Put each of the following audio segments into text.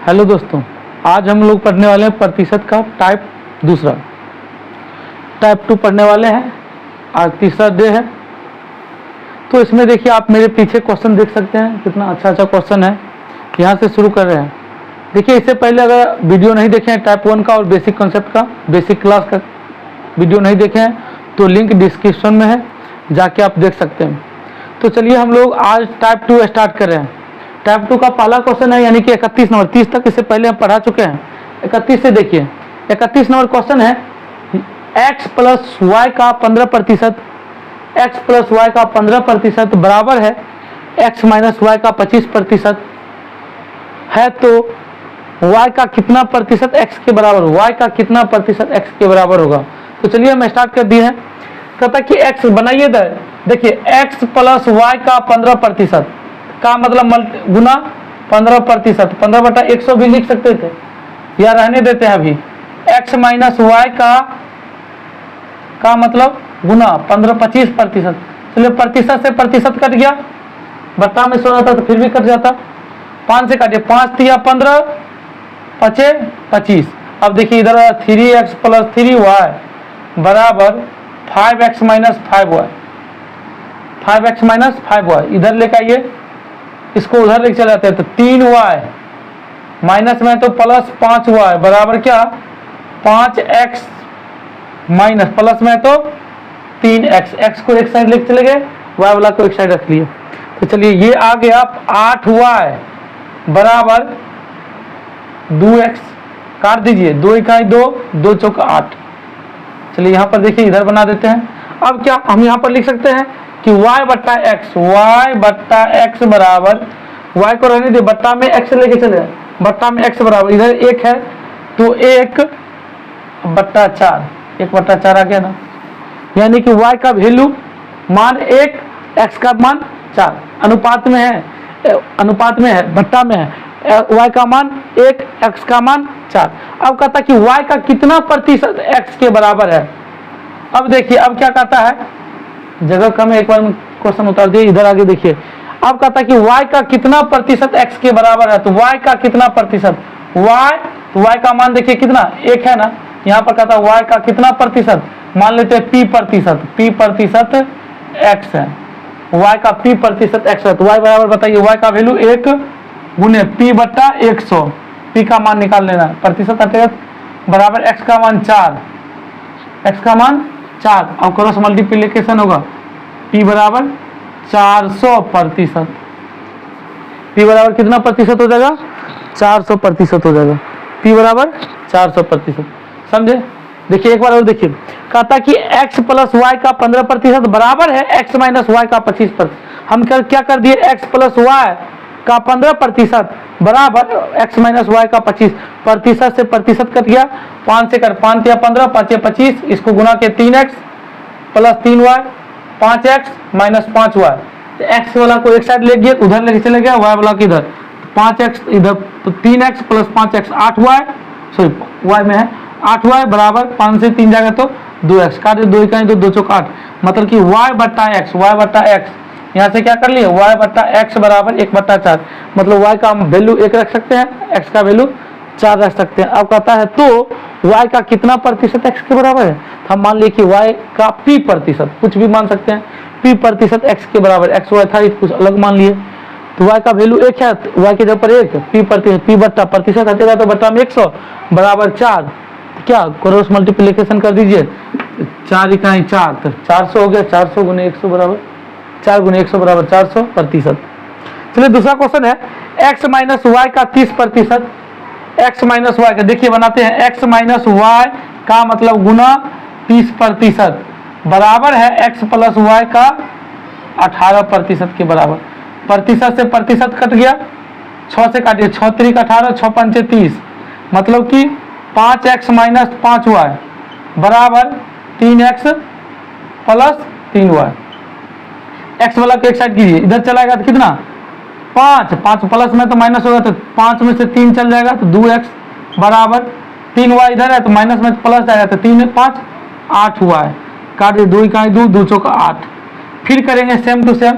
Hello दोस्तों, आज हम लोग पढ़ने वाले हैं प्रतिशत का टाइप दूसरा। टाइप 2 पढ़ने वाले हैं। आज तीसरा डे है। तो इसमें देखिए, आप मेरे पीछे क्वेश्चन देख सकते हैं, कितना अच्छा क्वेश्चन है। यहाँ से शुरू कर रहे हैं। देखिए, इससे पहले अगर वीडियो नहीं देखे हैं टाइप 1 का और बेसिक कॉन्सेप्ट का, बेसिक क्लास का वीडियो नहीं देखे हैं तो लिंक डिस्क्रिप्शन में है, जाके आप देख सकते हैं। तो चलिए हम लोग आज टाइप 2 स्टार्ट कर रहे हैं। टाइप 2 का पहला क्वेश्चन है, यानी कि 31 नंबर। 30 तक इससे पहले हम पढ़ा चुके हैं। 31 से देखिए, 31 नंबर क्वेश्चन है, x प्लस वाई का 15%, x प्लस वाई का 15% बराबर है x माइनस वाई का 25% है। तो y का कितना प्रतिशत x के बराबर, y का कितना प्रतिशत x के बराबर होगा। तो चलिए हम स्टार्ट कर दिए हैं। कहता कि x बनाइए, देखिए x प्लस वाई का 15% का मतलब गुना 15%, 15/100 भी लिख सकते थे या रहने देते हैं अभी। x माइनस वाई का मतलब गुना 25%। चलिए प्रतिशत से प्रतिशत कट गया, बट्टा में 16 था तो फिर भी कट जाता। 5 से काटिए, 5 तिया 15, 5 25। अब देखिए इधर 3x प्लस 3y बराबर 5x minus 5y, 5x minus 5y इधर लेकर आइए, इसको उधर लेके चले जाते हैं। तो 3y माइनस में तो प्लस 5y बराबर क्या, 5x माइनस प्लस में तो 3x। x को एक साइड लेके चले गए, y वाला को एक साइड रख लिए। तो चलिए ये आ गया 8y बराबर 2x। काट दीजिए, 2 इकाई 2, 2 चौका 8। चलिए यहाँ पर देखिए, इधर बना देते हैं। अब क्या हम यहाँ पर लिख सकते हैं कि y बट्टा x बराबर, y को रहने दे, बट्टा में x लेके चले, बट्टा में x बराबर इधर 1 है तो 1/4, 1/4 आ गया ना। यानी कि y का वैल्यू मान 1, x का मान 4, अनुपात में है, भट्टा में है। y का मान 1, x का मान 4। अब कहता कि y का कितना प्रतिशत x के बराबर है। अब देखिए, अब क्या कहता है, जगह कम है, एक बार क्वेश्चन उतार दिए, इधर आगे देखिए। अब कहता कि y का कितना प्रतिशत x के बराबर है। तो y का कितना प्रतिशत, y का मान देखिए कितना, 1 है ना। यहाँ पर कहता y का कितना प्रतिशत, मान लेते हैं p प्रतिशत x है, y का p प्रतिशत x है। तो y बराबर बताइए, y का वैल्यू 1 गुने p बट्टा 100, p का मान निकाल लेना है, प्रतिशत हटेगा बराबर x का मान 4, x का मान 4। अब क्रॉस मल्टीप्लिकेशन होगा, p बराबर 400%। p बराबर कितना प्रतिशत हो जाएगा, 400% हो जाएगा। p बराबर 400%, समझे। देखिए एक बार और देखिए, कहता कि x प्लस वाई का 15% बराबर है x माइनस वाई का 25%। हम क्या कर दिए, x प्लस वाई का 15% बराबर x माइनस वाई का 25%। से प्रतिशत कट गया, 5 से कर, 5 या 15, 5 या 25, इसको गुना के 3x plus 3y, 5x minus 5y। x वाला को एक साइड ले गया, उधर लेके चले गया, y वाला को इधर, 5x इधर, तो 3x plus 5x 8y, sorry y में है 8y बराबर 5 से 3 जाएगा तो 2x। काटे 2 इकाई 2, 2 चौका 8, मतलब कि y बट्टा x, यहाँ से क्या कर लिए, y बट्टा x बराबर 1/4। मतलब y का वैल्यू 1 रख सकते हैं, x का वैल्यू 4 रख सकते हैं। अब कहता है तो y का कितना प्रतिशत x के बराबर है। हम मान लिए कि y का p प्रतिशत, कुछ भी मान सकते हैं, p प्रतिशत x के बराबर, x y था कुछ अलग मान लिए। तो y का वैल्यू 1 है, y के जगह पर 1, p प्रतिशत, p बट्टा प्रतिशत हटेगा तो बट्टा में 100 बराबर 4। क्या क्रॉस मल्टीप्लिकेशन कर दीजिए, 4 इकाई 4, तो 400 हो गया। 400 गुने 100 बराबर, 4 गुने 100 बराबर 400%। चलिए दूसरा क्वेश्चन है, x माइनस वाई का 30%, x माइनस वाई का देखिए बनाते हैं, x माइनस वाई का मतलब गुना 30% बराबर है x प्लस वाई का 18% के बराबर। प्रतिशत से प्रतिशत कट गया, 6 से काटिए, 6 3 18, 6 5 30, मतलब कि 5x माइनस 5y बराबर 3x प्लस 3y। x वाला को एक साइड कीजिए, इधर चलाएगा तो कितना, 5 प्लस में तो माइनस होगा, तो 5 में से 3 चल जाएगा तो 2x बराबर 3y इधर है तो माइनस में प्लस आएगा तो 3 5 8y। काट दिए, 2 इकाई 2, 2 चौका 8। फिर करेंगे सेम टू सेम,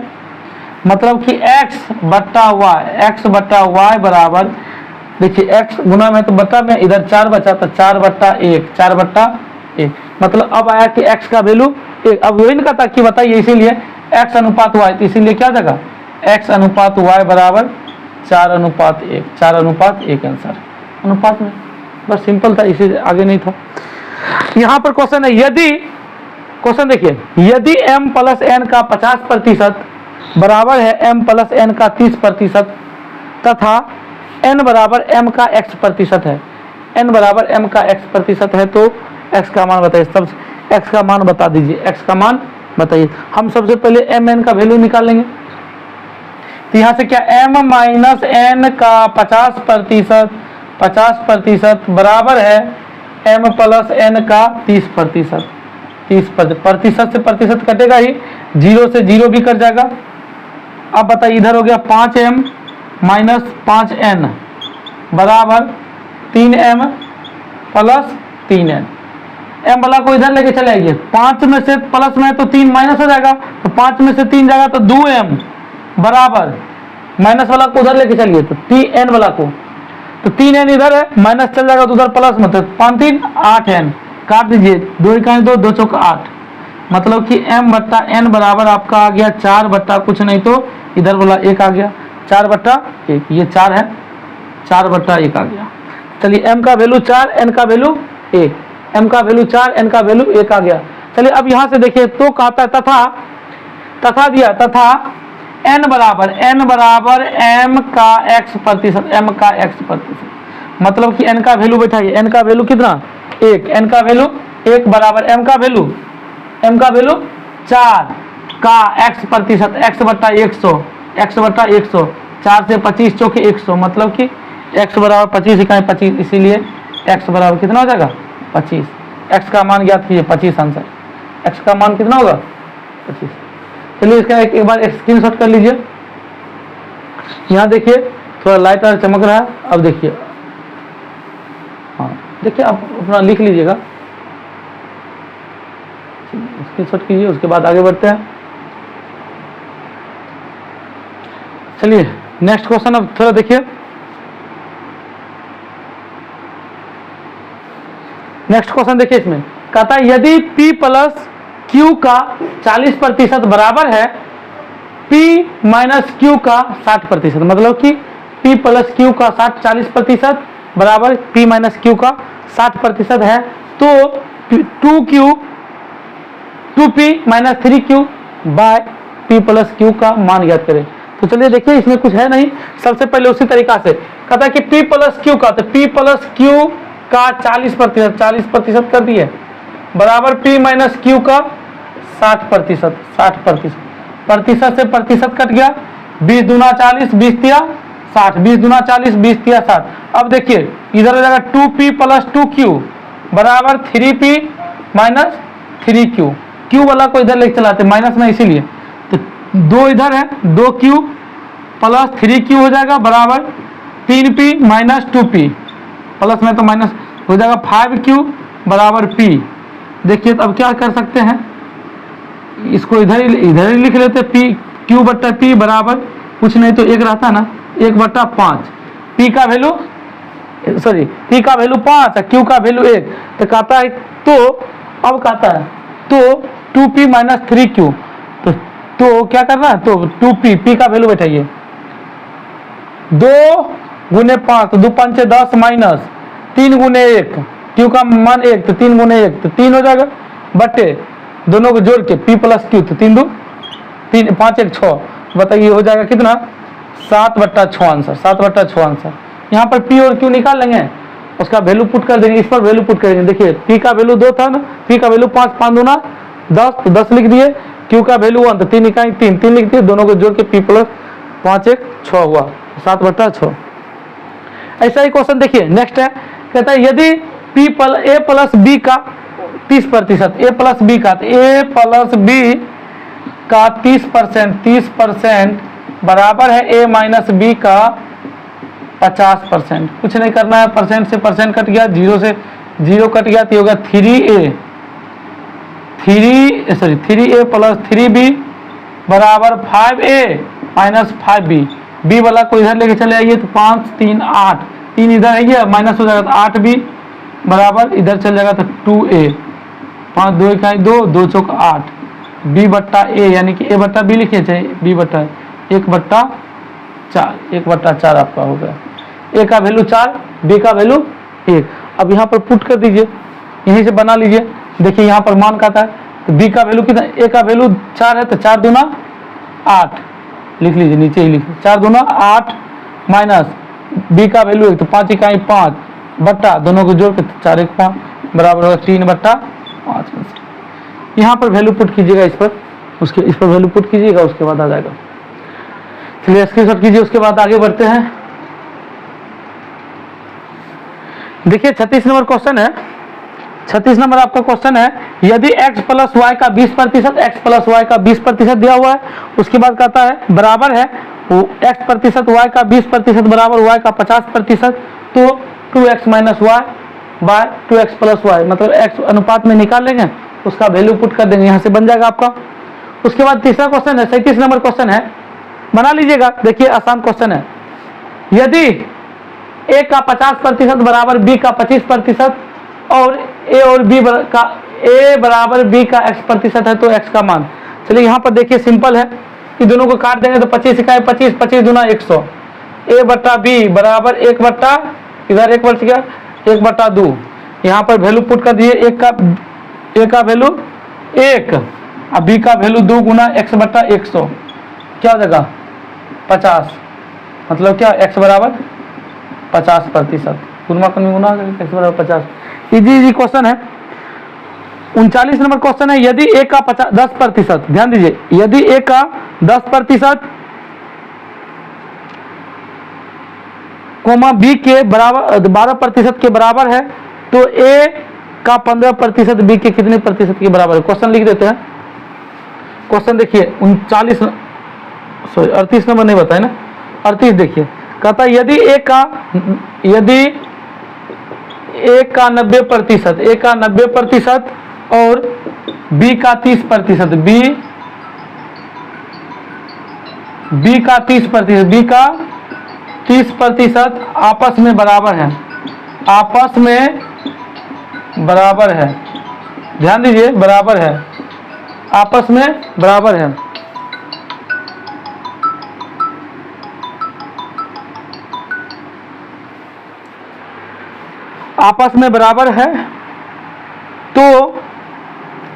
मतलब कि x बट्टा वाई बराबर देखिए x गुना में तो बट्टा में, इधर 4 बचा तो 4/1, 4/1, मतलब अब आया कि x का वैल्यू 1। अब वही नहीं कहता कि बताइए, इसीलिए x अनुपात y, तो इसीलिए क्या जगह x अनुपात y बराबर 4:1, 4:1 आंसर अनुपात में। बस सिंपल था, इसी आगे नहीं था। यहाँ पर क्वेश्चन है, यदि क्वेश्चन देखिए, यदि m प्लस n का 50% बराबर है m प्लस n का 30% तथा n बराबर m का x% है, n बराबर m का x% है, तो x का मान बताइए। सब x का मान बता दीजिए, x का मान बताइए। हम सबसे पहले m n का वैल्यू निकाल लेंगे। तो यहाँ से क्या m माइनस n का 50% बराबर है m प्लस n का 30%। 30% प्रतिशत से प्रतिशत कटेगा ही, 0 से 0 भी कट जाएगा। अब बताइए, इधर हो गया 5m माइनस 5n बराबर 3m प्लस 3n। m वाला को इधर लेके चले आइए, 5 में से प्लस में तो 3 माइनस हो जाएगा, तो 5 में से 3 जाएगा तो 2m बराबर, माइनस वाला को उधर लेके चलिए तो tn वाला को, तो 3n इधर है, माइनस चल जाएगा तो उधर प्लस में, तो 5 3 8n काट दीजिए, 2 इकाई 2, 2 चौक 8, मतलब कि m बट्टा n बराबर आपका आ गया 4 बट्टा कुछ नहीं तो इधर वाला 1 आ गया, 4/1, ये 4 है, 4/1 आ गया। चलिए m का वैल्यू 4, n का वैल्यू 1, m का वैल्यू 4, n का वैल्यू 1 आ गया। चलिए अब यहाँ से देखिए, तो कहता है तथा दिया, तथा n बराबर m का x%, m का x%, मतलब कि n का वैल्यू बैठाइए, n का वैल्यू कितना 1, n का वैल्यू 1 बराबर m का वैल्यू 4 का x%, x/100, x/100, 4 से 25 चौके 100, मतलब कि x बराबर 25 इकाई 25, इसीलिए x बराबर कितना हो जाएगा 25। x का मान ज्ञात कीजिए, 25 आंसर। x का मान कितना होगा 25। चलिए इसका एक बार स्क्रीनशॉट कर लीजिए। यहाँ देखिए थोड़ा लाइट और चमक रहा है, अब देखिए, हाँ देखिए, आप अपना लिख लीजिएगा, स्क्रीनशॉट कीजिए, उसके बाद आगे बढ़ते हैं। चलिए नेक्स्ट क्वेश्चन अब थोड़ा देखिए। नेक्स्ट क्वेश्चन देखिए, इसमें कहता है यदि P प्लस Q का 40% बराबर है P माइनस Q का 60%, मतलब कि P प्लस Q का 40% बराबर P माइनस Q का 60% है, तो 2P minus 3Q by P plus Q का मान ज्ञात करें। तो चलिए देखिए, इसमें कुछ है नहीं, सबसे पहले उसी तरीका से कहता है कि P प्लस Q का, तो P प्लस Q का 40% कर दिए बराबर P माइनस Q का 60%, 60%, प्रतिशत से प्रतिशत कट गया, 20 दूना 40, 20 तिया 60, 20 दूना 40, 20 तिया 60। अब देखिए इधर हो जाएगा 2P प्लस 2Q बराबर 3P माइनस 3Q, Q वाला को इधर लेके चलाते माइनस में, इसीलिए तो 2 इधर है, 2Q प्लस 3Q हो जाएगा बराबर 3P माइनस 2P, प्लस में तो माइनस हो जाएगा 5Q बराबर P। देखिए तो अब क्या कर सकते हैं, इसको इधर ही लिख लेते, Q बट्टा P बराबर कुछ नहीं तो 1 रहता ना, 1/5, P का वैल्यू सॉरी P का वैल्यू 5 है, Q का वैल्यू 1, तो कहता है तो अब कहता है तो 2P माइनस 3Q, तो क्या करना है, तो 2P, P का वैल्यू बैठाइए, 2 गुने 5 तो 2 5 10 माइनस 3 गुने 1, Q का मान 1 तो 3 गुने 1 तो 3 हो जाएगा, बटे दोनों को जोड़ के P प्लस Q, तो 3 2 3 5 1 6, बताइए हो जाएगा कितना 7/6 आंसर, 7/6 आंसर। यहाँ पर P और Q निकाल लेंगे, उसका वैल्यू पुट कर देंगे, इस पर वैल्यू पुट करेंगे। देखिए P का वैल्यू 2 था ना, P का वैल्यू 5, 5 दूना 10 तो 10 लिख दिए, Q का वैल्यू 1 तो 3 इकाई 3, 3 लिख दिए, दोनों को जोड़ के P प्लस 5 1 6 हुआ, 7/6। ऐसा ही क्वेश्चन देखिए नेक्स्ट है, कहता है यदि A प्लस B का 30%, A प्लस B का, तो A प्लस B का 30% बराबर है A माइनस B का 50%। कुछ नहीं करना है, परसेंट से परसेंट कट गया, 0 से 0 कट गया, तो होगा 3A प्लस 3B बराबर 5A माइनस 5B। B वाला को इधर लेके चले आइए, तो 5 3 8, 3 इधर है गया, माइनस हो जाएगा तो 8b बराबर इधर चल जाएगा तो 2a, 5 2 इकाई 2, 2 चौक 8, b बट्टा a यानी कि a बट्टा b लिखिए चाहे b बट्टा 1/4, 1/4 आपका हो गया। a का वैल्यू 4, b का वैल्यू 1। अब यहाँ पर पुट कर दीजिए, यहीं से बना लीजिए। देखिए यहाँ पर मान कहता है तो b का वैल्यू कितना, a का वैल्यू 4 है तो 4 दूना 8 लिख लीजिए, नीचे ही लिखिए 4 दूना 8 माइनस b का वैल्यू 1 तो 5 इकाई 5 बट्टा दोनों को जोड़ के 4 1 5 बराबर होगा 3/5। यहाँ पर वैल्यू पुट कीजिएगा, इस पर वैल्यू पुट कीजिएगा, उसके बाद आ जाएगा। चलिए स्क्रीनशॉट कीजिए, उसके बाद आगे बढ़ते हैं। देखिए 36 नंबर क्वेश्चन है, 36 नंबर आपका क्वेश्चन है, यदि x प्लस वाई का 20%, x प्लस वाई का 20% दिया हुआ है, उसके बाद कहता है बराबर है x प्रतिशत y का 20% बराबर y का 50%, तो 2x minus y by 2x plus y, मतलब x अनुपात में निकाल लेंगे, उसका वैल्यू पुट कर देंगे, यहाँ से बन जाएगा आपका। उसके बाद तीसरा क्वेश्चन है, 37 नंबर क्वेश्चन है, बना लीजिएगा। देखिए आसान क्वेश्चन है, यदि a का 50% बराबर b का 25% और a और b का a बराबर b का x% है, तो x का मान। चलिए यहाँ पर देखिए सिंपल है, कि दोनों को काट देंगे तो 25 इकाई 25, 25 दूना 100, a बट्टा b बराबर 1 बट्टा इधर 1 बच गया 1/2। यहाँ पर वैल्यू पुट कर दिए, a का वैल्यू 1 और b का वैल्यू 2 गुना x/100, क्या हो जाएगा 50, मतलब क्या x बराबर 50%, गुना x बराबर 50। इजी क्वेश्चन है। 39 नंबर क्वेश्चन है, यदि a का 10%, ध्यान दीजिए, यदि a का 10% कोमा b के बराबर 12% के बराबर है, तो a का 15% b के कितने प्रतिशत के बराबर है। क्वेश्चन लिख देते हैं। क्वेश्चन देखिए 38 नंबर नहीं बताए ना, 38 देखिए, कहता है यदि a का 90% और b का 30%, b का 30% आपस में बराबर है, ध्यान दीजिए बराबर है, आपस में बराबर है, आपस में बराबर है, तो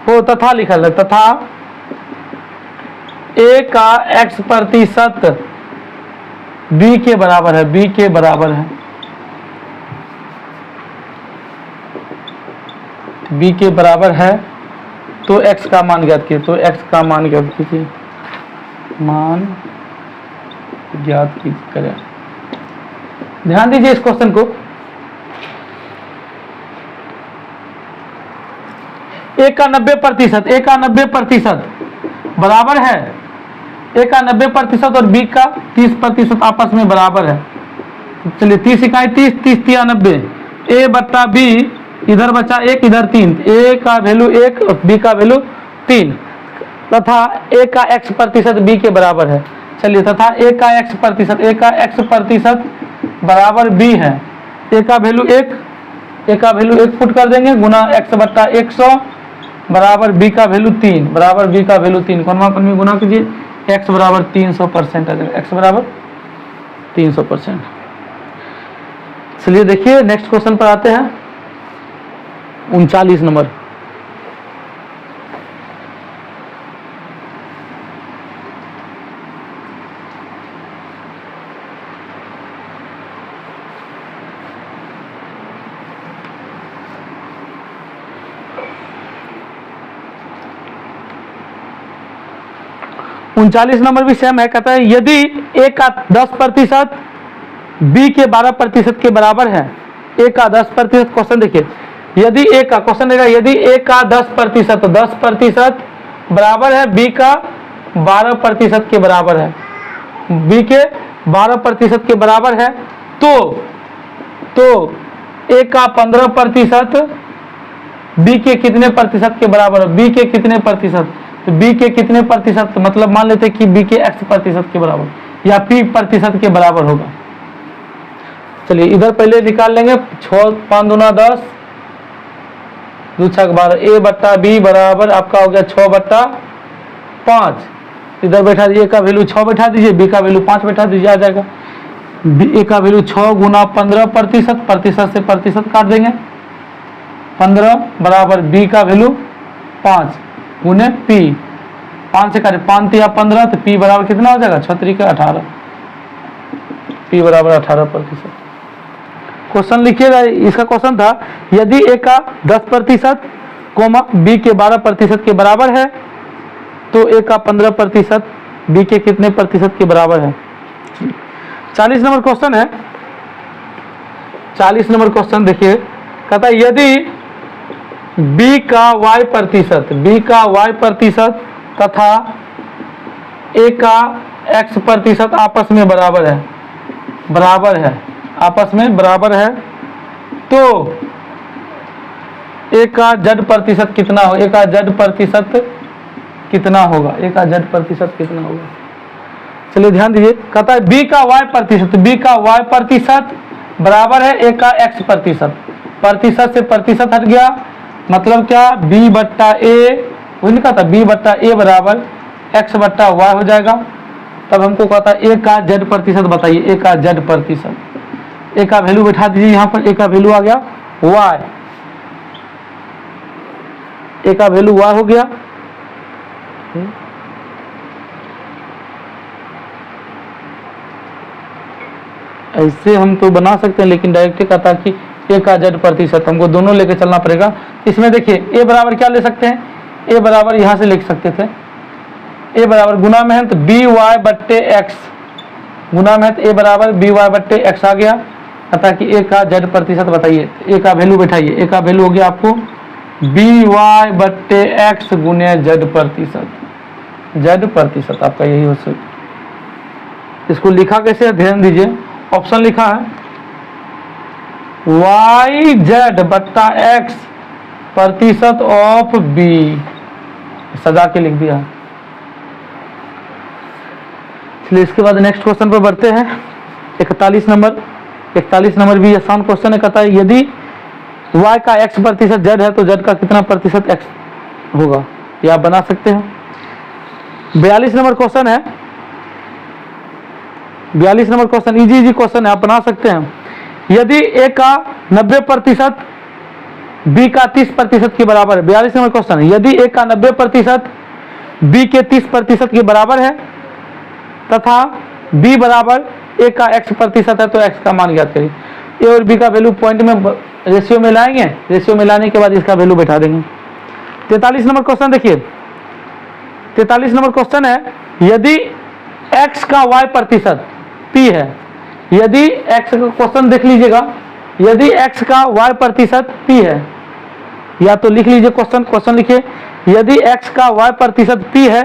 वो तथा लिखा है, तथा a का x% b के बराबर है, b के बराबर है, b के बराबर है, तो x का मान ज्ञात कीजिए, तो x का मान ज्ञात कीजिए, मान ज्ञात करें। ध्यान दीजिए इस क्वेश्चन को, a का 90% बराबर है, a का 90% और b का 30% आपस में बराबर है। चलिए 30 इकाई 30, 30 तिया 90, a बट्टा b इधर बचा 1 इधर 3, a का वैल्यू 1 और b का वैल्यू 3, तथा a का x% b के बराबर है। चलिए तथा a का x% बराबर b है, a का वैल्यू 1 पुट कर देंगे, गुना x/100 बराबर b का वैल्यू 3, कौन में गुना कीजिए, x बराबर 300% आ जाएगा, x बराबर 300%। चलिए देखिए नेक्स्ट क्वेश्चन पर आते हैं, 39 नंबर। उनचालीस नंबर भी सेम है, कहता है यदि a का 10% b के 12% के बराबर है, a का 10%, क्वेश्चन देखिए, यदि a का क्वेश्चन देगा, यदि a का 10% बराबर है b का 12% के बराबर है, b के 12% के बराबर है, तो a का 15% b के कितने प्रतिशत के बराबर है, b के कितने प्रतिशत, तो b के कितने प्रतिशत, मतलब मान लेते हैं कि b के x% के बराबर या p% के बराबर होगा। चलिए इधर पहले निकाल लेंगे, 6 5 दूना 10, 2 6 12, ए बट्टा बी बराबर आपका हो गया 6/5। इधर बैठा दीजिए, ए का वैल्यू 6 बैठा दीजिए, बी का वैल्यू 5 बैठा दीजिए, आ जाएगा। ए का वैल्यू 6 गुना 15%, प्रतिशत से प्रतिशत काट देंगे, 15 बराबर बी का वैल्यू 5 गुने पी, 5 से काटे 5 या 15, तो पी बराबर कितना हो जाएगा, 6 3 18, पी बराबर 18%। क्वेश्चन लिखिएगा, इसका क्वेश्चन था यदि ए का 10% कोमा बी के 12% के बराबर है तो ए का 15% बी के कितने प्रतिशत के बराबर है। 40 नंबर क्वेश्चन है। 40 नंबर क्वेश्चन देखिए, कहता है यदि बी का y प्रतिशत तथा ए का x प्रतिशत आपस में बराबर है, आपस में बराबर है, तो ए का z प्रतिशत कितना हो, ए का z प्रतिशत कितना होगा, ए का z प्रतिशत कितना होगा। चलिए ध्यान दीजिए, कहता है बी का y प्रतिशत बराबर है ए का x प्रतिशत, प्रतिशत से प्रतिशत हट गया, मतलब क्या, b बट्टा ए, वही लिखा था b बट्टा ए बराबर x बट्टा y हो जाएगा। तब हमको कहता है ए का z प्रतिशत बताइए, ए का z प्रतिशत, ए का वैल्यू बैठा दीजिए यहाँ पर, ए का वैल्यू आ गया y, ए का वैल्यू y हो गया, ऐसे हम तो बना सकते हैं, लेकिन डायरेक्ट कहता कि ए का z प्रतिशत, हमको दोनों लेके चलना पड़ेगा। इसमें देखिए ए बराबर क्या ले सकते हैं, ए बराबर यहाँ से लिख सकते थे, ए बराबर गुना में है तो बी वाई बट्टे एक्स, गुना में है तो ए बराबर बी वाई बट्टे एक्स आ गया। अतः कि ए का z प्रतिशत बताइए, ए का वैल्यू बैठाइए, ए का वैल्यू हो गया आपको बी वाई बट्टे एक्स गुने z प्रतिशत, z प्रतिशत आपका यही हो सकता। इसको लिखा कैसे, ध्यान दीजिए, ऑप्शन लिखा है वाई जेड बट्टा एक्स प्रतिशत ऑफ बी, सजा के लिख दिया। चलिए इसके बाद नेक्स्ट क्वेश्चन पर बढ़ते हैं। 41 नंबर भी आसान क्वेश्चन है। कहता है यदि y का x प्रतिशत z है तो z का कितना प्रतिशत x होगा, ये आप बना सकते हैं। 42 नंबर क्वेश्चन है। 42 नंबर क्वेश्चन इजी क्वेश्चन है, आप बना सकते हैं। यदि a का 90% b का 30% के बराबर है। 42 नंबर क्वेश्चन है, यदि a का 90% b के 30% के बराबर है तथा b बराबर a का x प्रतिशत है तो x का मान ज्ञात करिए। a और b का वैल्यू पॉइंट में रेशियो में लाएंगे, रेशियो में लाने के बाद इसका वैल्यू बैठा देंगे। 43 नंबर क्वेश्चन देखिए, 43 नंबर क्वेश्चन है यदि x का y प्रतिशत p है, यदि x का क्वेश्चन देख लीजिएगा, यदि x का y प्रतिशत p है, या तो लिख लीजिए क्वेश्चन लिखिए, यदि x का y प्रतिशत p है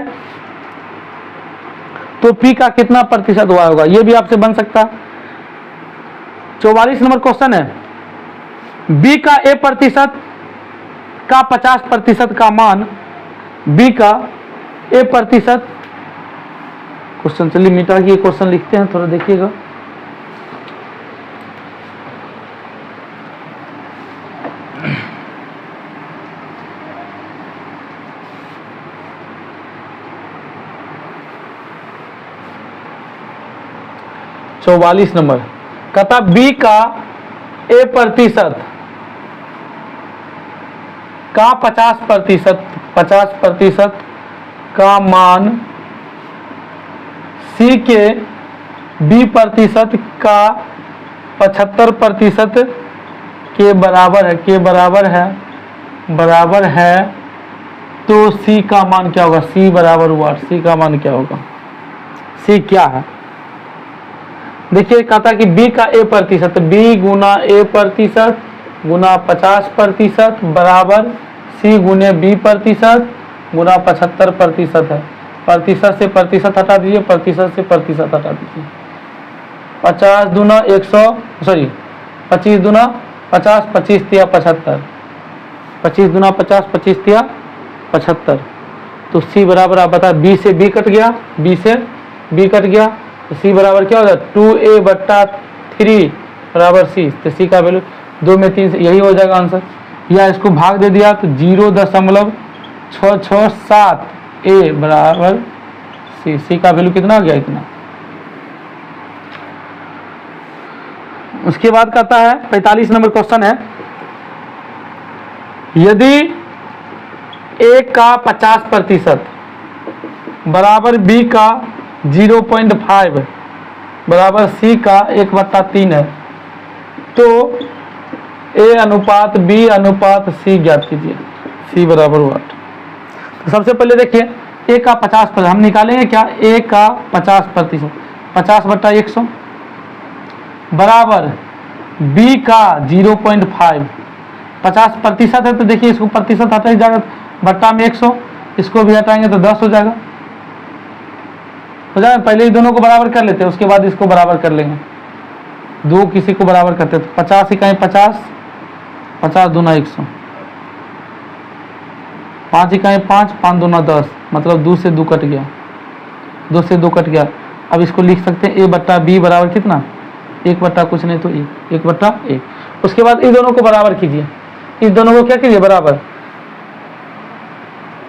तो p का कितना प्रतिशत y होगा, ये भी आपसे बन सकता। 44 नंबर क्वेश्चन है, b का a प्रतिशत का 50% का मान b का a प्रतिशत, क्वेश्चन चलिए मिटा के क्वेश्चन लिखते हैं, थोड़ा देखिएगा। चौवालीस नंबर कहता b का a प्रतिशत का 50% का मान c के b प्रतिशत का 75% के बराबर है तो c का मान क्या होगा, c बराबर हुआ, c का मान क्या होगा, c क्या है। देखिए कहता कि b का a प्रतिशत, b गुना a प्रतिशत गुना 50% बराबर c गुने b प्रतिशत गुना 75% है। प्रतिशत से प्रतिशत हटा दीजिए, प्रतिशत से प्रतिशत हटा दीजिए। 50 दूना 100, सॉरी 25 दूना 50, 25 तिया 75, 25 दूना 50, 25 तिया 75, तो c बराबर आप बता, b से b कट गया, b से b कट गया, तो c बराबर क्या होगा 2a बट्टा 3 बराबर सी, तो सी का वैल्यू 2 में 3 से यही हो जाएगा आंसर। या इसको भाग दे दिया तो 0.667 ए बराबर सी, सी का वैल्यू कितना आ गया इतना। उसके बाद कहता है 45 नंबर क्वेश्चन है, यदि ए का 50% बराबर बी का 0.5 बराबर सी का 1/3 है, तो ए अनुपात बी अनुपात सी ज्ञात कीजिए। सी बराबर 8। तो सबसे पहले देखिए ए का 50% हम निकालेंगे क्या, ए का 50% 50/100 बराबर बी का 0.5, 50% है तो देखिए इसको प्रतिशत हटा जाएगा, बट्टा में 100, इसको भी हटाएंगे तो 10 हो जाएगा। पहले ही दोनों को बराबर कर लेते हैं, उसके बाद इसको बराबर कर लेंगे। दो किसी को बराबर करते हैं तो 50 इकाई 50, 50 दूना 100, 5 इकाई 5, 5 दूना 10, मतलब 2 से 2 कट गया, 2 से 2 कट गया। अब इसको लिख सकते हैं ए बट्टा बी बराबर कितना, 1 बट्टा कुछ नहीं तो 1 बट्टा 1। उसके बाद इन दोनों को बराबर कीजिए, इस दोनों को क्या कीजिए बराबर,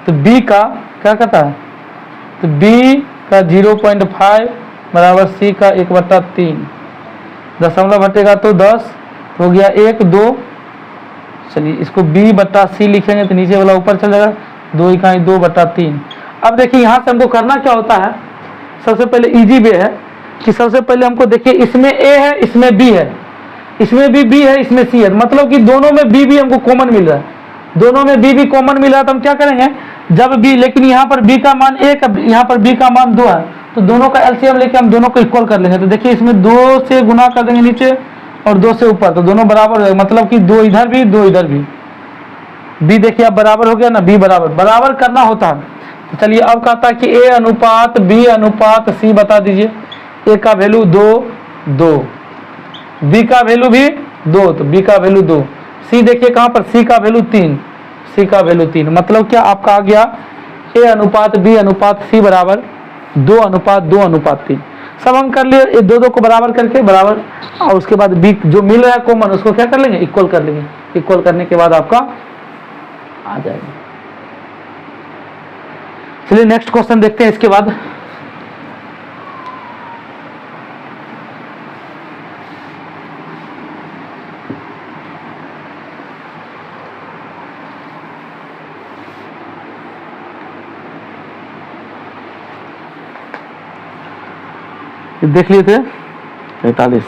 तो बी का क्या कहता है, तो बी का 0.5 बराबर सी का 1/3, दशमलव हटेगा तो 10 हो गया 1 2। चलिए इसको b बट्टा सी लिखेंगे तो नीचे वाला ऊपर चल जाएगा, 2 इकाई 2/3। अब देखिए यहाँ से हमको करना क्या होता है, सबसे पहले इजी वे है कि सबसे पहले हमको देखिए इसमें a है इसमें b है, इसमें भी b है इसमें c है, मतलब कि दोनों में b भी हमको कॉमन मिल रहा है, दोनों में b भी कॉमन मिल रहा है। तो हम क्या करेंगे, जब b, लेकिन यहाँ पर b का मान 1 है, यहाँ पर b का मान 2 है, तो दोनों का एलसीएम लेके हम दोनों को इक्वल कर लेंगे। तो देखिए इसमें 2 से गुना कर देंगे नीचे और 2 से ऊपर, तो दोनों बराबर हो जाएगा, मतलब कि 2 इधर भी 2 इधर भी। b देखिए अब बराबर हो गया ना, b बराबर करना होता है। तो चलिए अब कहता है कि a अनुपात b अनुपात c बता दीजिए। a का वैल्यू 2 2, b का वैल्यू भी 2, तो b का वैल्यू 2, c देखिए कहाँ पर, c का वैल्यू 3, c का वैल्यू 3, मतलब क्या आपका आ गया a अनुपात b अनुपात c बराबर 2:2:3। सब हम कर लिए, दो को बराबर करके बराबर, और उसके बाद b जो मिल रहा है कॉमन उसको क्या कर लेंगे, इक्वल कर लेंगे। इक्वल करने के बाद आपका आ जाएगा। चलिए नेक्स्ट क्वेश्चन देखते हैं इसके बाद। देख लिए थे 45,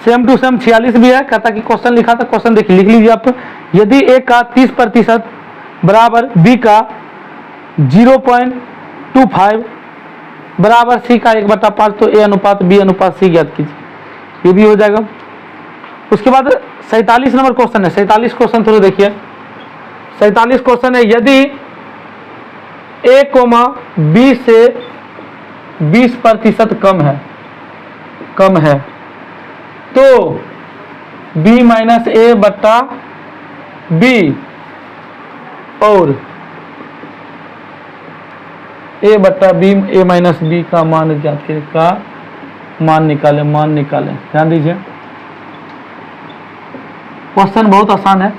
सेम टू सेम 46 भी है। कहता कि क्वेश्चन लिखा था, क्वेश्चन देखिए लिख लीजिए आप। यदि ए का 30% बराबर बी का 0.25 बराबर सी का 1/5, तो ए अनुपात बी अनुपात सी ज्ञात कीजिए। ये भी हो जाएगा। उसके बाद 47 नंबर क्वेश्चन है। 47 क्वेश्चन थोड़ा देखिए। 47 क्वेश्चन है, यदि ए कोमा बी से 20% कम है तो b माइनस ए बट्टा बी और a बट्टा बी ए माइनस बी का मान ज्ञात करें, का मान निकालें। ध्यान दीजिए क्वेश्चन बहुत आसान है।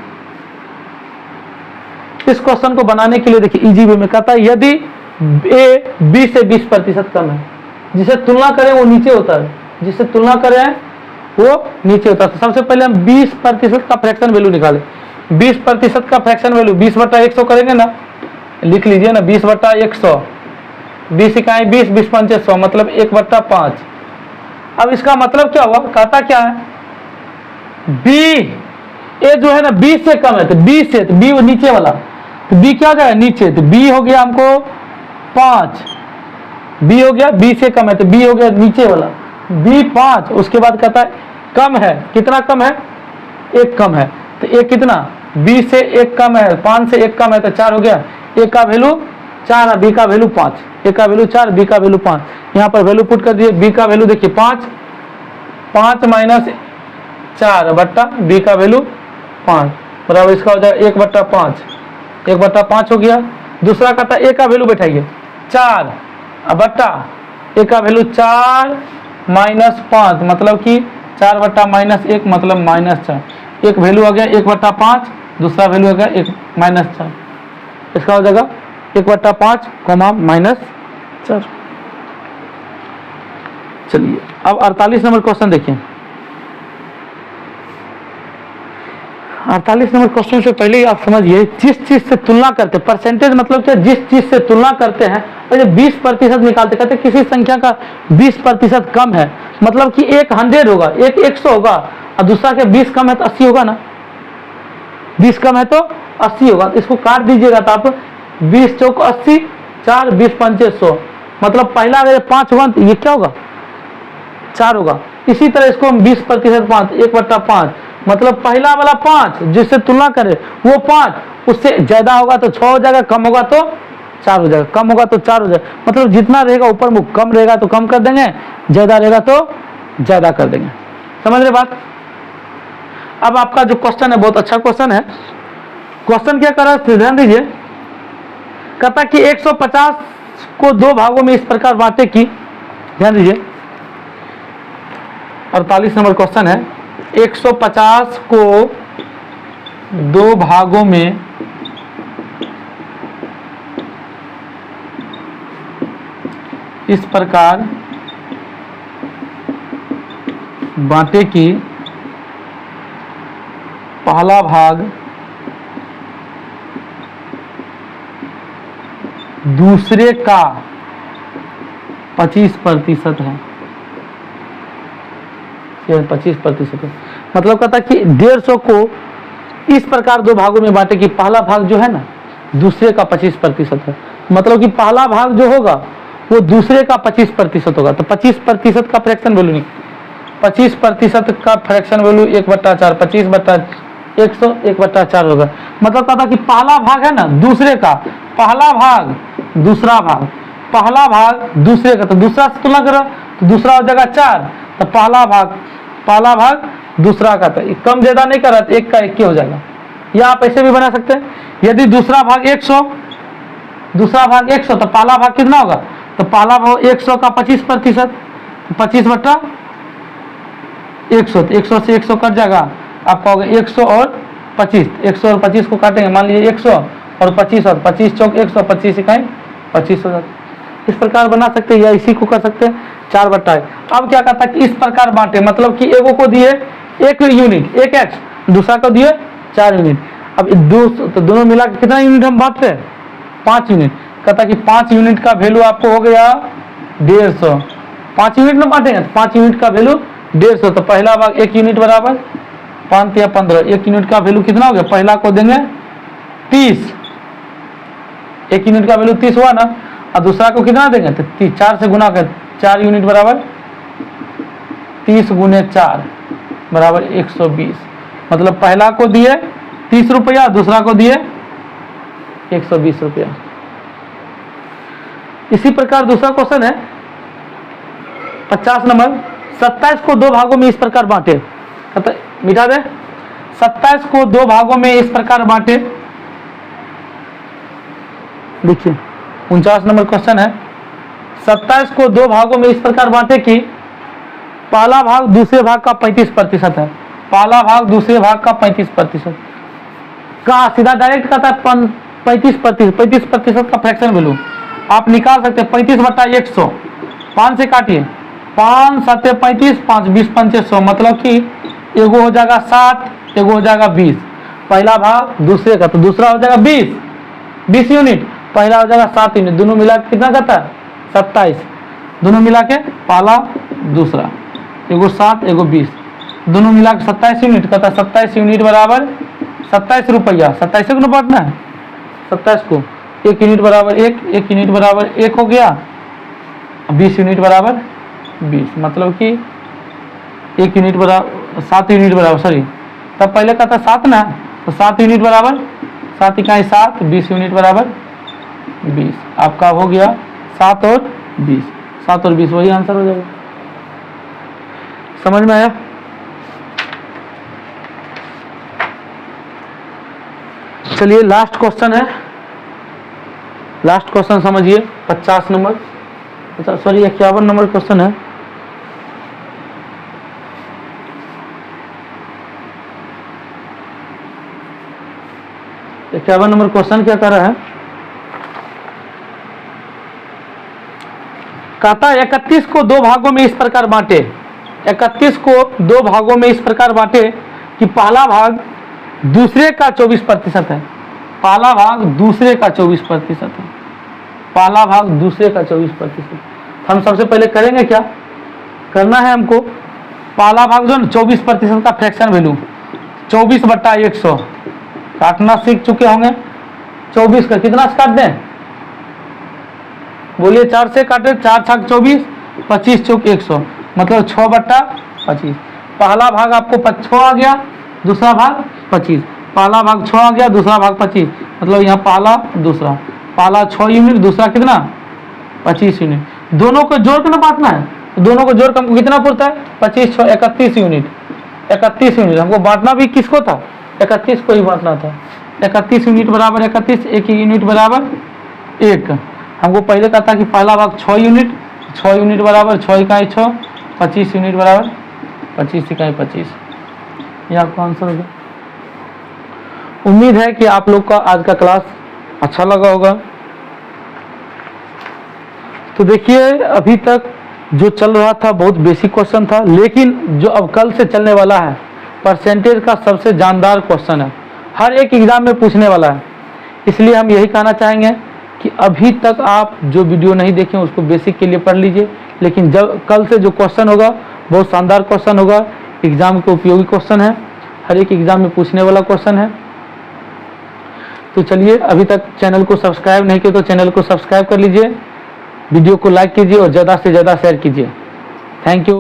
इस क्वेश्चन को बनाने के लिए देखिए इजी वे में कहता है, यदि a b से 20% कम है, जिसे तुलना करें वो नीचे होता है, जिसे तुलना करें वो नीचे होता है। तो सबसे पहले हम 20% का फ्रैक्शन वैल्यू निकालें। 20% का फ्रैक्शन वैल्यू 20/100 करेंगे ना, लिख लीजिए ना 20/100, 20 इकाई 20, 20 पंचे 100, मतलब 1/5। अब इसका मतलब क्या हुआ, कहता क्या है, b ए जो है ना 20 से कम है, तो 20 से, तो b नीचे वाला, तो b क्या हो जाएगा नीचे, तो b हो गया हमको 5, b हो गया 20 से कम है, तो b हो गया नीचे वाला, b 5। उसके बाद कहता है कम है, कितना कम है, 1 कम है, तो 1 कितना, 20 से 1 कम है, 5 से 1 कम है, तो 4 हो गया। a का वैल्यू 4 है, b का वैल्यू 5, a का वैल्यू 4, b का वैल्यू 5। यहाँ पर वैल्यू पुट कर दिए। b का वैल्यू देखिए 5, 5 माइनस 4 बट्टा b का वैल्यू 5 बराबर इसका हो जाएगा 1/5, 1/5 हो गया। दूसरा कहता है a का वैल्यू बैठाइए 4 बट्टा a का वैल्यू 4 माइनस 5, मतलब कि 4 बट्टा -1 मतलब -4। एक वैल्यू आ गया 1/5, दूसरा वैल्यू आ गया 1 -4। इसका हो जाएगा 1/5 -4। चलिए अब 48 नंबर क्वेश्चन देखिए। 48 नंबर क्वेश्चन से पहले ही आप समझिए, जिस चीज से तुलना करते, परसेंटेज मतलब क्या, जिस चीज से तुलना करते हैं, और जब 20% निकालते, कहते हैं किसी संख्या का 20% कम है, मतलब कि एक 100 होगा, एक 100 होगा, और दूसरा के 20 कम है तो 80 होगा ना। 20 कम है तो 80 होगा, तो इसको काट दीजिएगा तो आप 20 चौक 80, 4 20 पंचे 100, मतलब पहला अगर 5 होगा तो ये क्या होगा, 4 होगा। इसी तरह इसको हम 20% 5, 1/5, मतलब पहला वाला 5 जिससे तुलना करें वो 5, उससे ज्यादा होगा तो 6 हो जाएगा, कम होगा तो 4 हो जाएगा, कम होगा तो 4 हो जाएगा। मतलब जितना रहेगा ऊपर मुख, कम रहेगा तो कम कर देंगे, ज्यादा रहेगा तो ज्यादा कर देंगे। समझ रहे बात। अब आपका जो क्वेश्चन है बहुत अच्छा क्वेश्चन है। क्वेश्चन क्या कर रहा है, ध्यान दीजिए। कहता कि 150 को 2 भागों में इस प्रकार बांटे कि, ध्यान दीजिए 48 नंबर क्वेश्चन है, 150 को 2 भागों में इस प्रकार बांटे कि पहला भाग दूसरे का 25% है। 25% है, मतलब कहता कि 150 को इस प्रकार 2 भागों में बांटे कि पहला भाग जो है ना दूसरे का 25% है, मतलब कि पहला भाग जो होगा वो दूसरे का 25% होगा। तो 25% का फ्रैक्शन वैल्यू नहीं, 25% का फ्रैक्शन वैल्यू 1/4, 25/100 1/4 होगा। मतलब कहता कि पहला भाग है ना दूसरे का, पहला भाग दूसरा भाग, पहला भाग दूसरे का, तो दूसरा से तुलना करो तो दूसरा हो जाएगा 4, तो पहला भाग दूसरा का, तो कम ज्यादा नहीं कर रहा, तो 1 का 1 हो जाएगा। या आप ऐसे भी बना सकते हैं, यदि दूसरा भाग 100, तो पहला भाग कितना होगा, तो पहला भाग 100 का 25%, 25/100, तो 100 से 100 कट जाएगा, आपका होगा 100 और 25, 100 और 25 को काटेंगे, मान लीजिए 100 और 25, और 25 चौक 100, 25 इकाई 25 हो जाता। इस प्रकार बना सकते हैं, या इसी को कर सकते हैं 4/1। अब क्या कहता है कि इस प्रकार बांटे, मतलब कि एगो को दिए 1 यूनिट 1 x, दूसरा को दिए 4 यूनिट। अब तो दोनों मिला के कितना यूनिट हम बांटते हैं, 5 यूनिट। कहता कि 5 यूनिट का वैल्यू आपको हो गया 150, 5 यूनिट में बांटेंगे तो 5 यूनिट का वैल्यू 150, तो पहला भाग 1 यूनिट बराबर 5 या 15, 1 यूनिट का वैल्यू कितना हो गया, पहला को देंगे 30, 1 यूनिट का वैल्यू 30 हुआ ना, और दूसरा को कितना देंगे, तो 4 से गुना कर, 4 यूनिट बराबर 30 गुने 4 बराबर 120, मतलब पहला को दिए 30 रुपया, दूसरा को दिए 120 रुपया। इसी प्रकार दूसरा क्वेश्चन है 50 नंबर, 27 को 2 भागों में इस प्रकार बांटे, मिटा दे, 27 को 2 भागों में इस प्रकार बांटे। देखिए 49 नंबर क्वेश्चन है, 27 को 2 भागों में इस प्रकार बांटे कि पहला भाग दूसरे भाग का 35% है, पहला भाग दूसरे भाग का 35%। कहा सीधा डायरेक्ट कहता है 35% का फ्रैक्शन वैल्यू आप निकाल सकते हैं, 35/100, 5 से काटिए, 5 7 35, 5 20 पंचे 100, मतलब कि एगो हो जाएगा 7, एगो हो जाएगा 20, पहला भाग दूसरे का, तो दूसरा हो जाएगा 20 यूनिट, पहला हो जाएगा 7 यूनिट, दोनों मिला के कितना करता है 27, दोनों मिला के पहला दूसरा, एगो 7 एगो 20, दोनों मिला के 27 यूनिट, कहता है 27 यूनिट बराबर 27 रुपया, 27 को बांटना है, 27 को 1 यूनिट बराबर 1 यूनिट बराबर 1 हो गया, 20 यूनिट बराबर 20, मतलब कि 1 यूनिट बराबर 7 यूनिट बराबर, सॉरी तब पहले का था 7 ना, तो 7 यूनिट बराबर 7 इकाई 7, 20 यूनिट बराबर 20, आपका हो गया 7 और 20, 7 और 20 वही आंसर हो जाएगा। समझ में आया। चलिए लास्ट क्वेश्चन है, लास्ट क्वेश्चन समझिए 50 नंबर, सॉरी 51 नंबर क्वेश्चन है। 51 नंबर क्वेश्चन क्या कर रहा है, कहता है 31 को दो भागों में इस प्रकार बांटे, 31 को दो भागों में इस प्रकार बांटे कि पहला भाग दूसरे का 24% है, पहला भाग दूसरे का 24% है, पहला भाग दूसरे का 24%। हम सबसे पहले करेंगे क्या करना है हमको, पहला भाग जो 24% का फ्रैक्शन वैल्यू 24/100 काटना सीख चुके होंगे। 24 का कितना से काट दें, बोलिए 4 से काटे, 4 छक 24, 25 चौक 100, मतलब 6/25। पहला भाग आपको 6 आ गया, दूसरा भाग 25, पहला भाग 6 आ गया, दूसरा भाग 25, मतलब यहाँ पहला दूसरा, पहला 6 यूनिट, दूसरा कितना 25 यूनिट, दोनों को जोड़ के ना बांटना है, दोनों को जोड़ के हमको कितना पड़ता है 25 6 31 यूनिट, 31 यूनिट हमको बांटना भी किसको था, 31 को ही बांटना था। 31 यूनिट बराबर 31, एक यूनिट बराबर 1। हमको पहले कहा था कि पहला भाग 6 यूनिट, 6 यूनिट बराबर 6 इकाई 6, 25 यूनिट बराबर 25 इकाई 25। ये आपका आंसर होगा। उम्मीद है कि आप लोग का आज का क्लास अच्छा लगा होगा। तो देखिए अभी तक जो चल रहा था बहुत बेसिक क्वेश्चन था, लेकिन जो अब कल से चलने वाला है परसेंटेज का सबसे जानदार क्वेश्चन है, हर एक एग्जाम में पूछने वाला है। इसलिए हम यही कहना चाहेंगे कि अभी तक आप जो वीडियो नहीं देखें उसको बेसिक के लिए पढ़ लीजिए, लेकिन जब कल से जो क्वेश्चन होगा बहुत शानदार क्वेश्चन होगा, एग्जाम के उपयोगी क्वेश्चन है, हर एक एग्जाम में पूछने वाला क्वेश्चन है। तो चलिए, अभी तक चैनल को सब्सक्राइब नहीं किया तो चैनल को सब्सक्राइब कर लीजिए, वीडियो को लाइक कीजिए और ज़्यादा से ज़्यादा शेयर कीजिए। Thank you.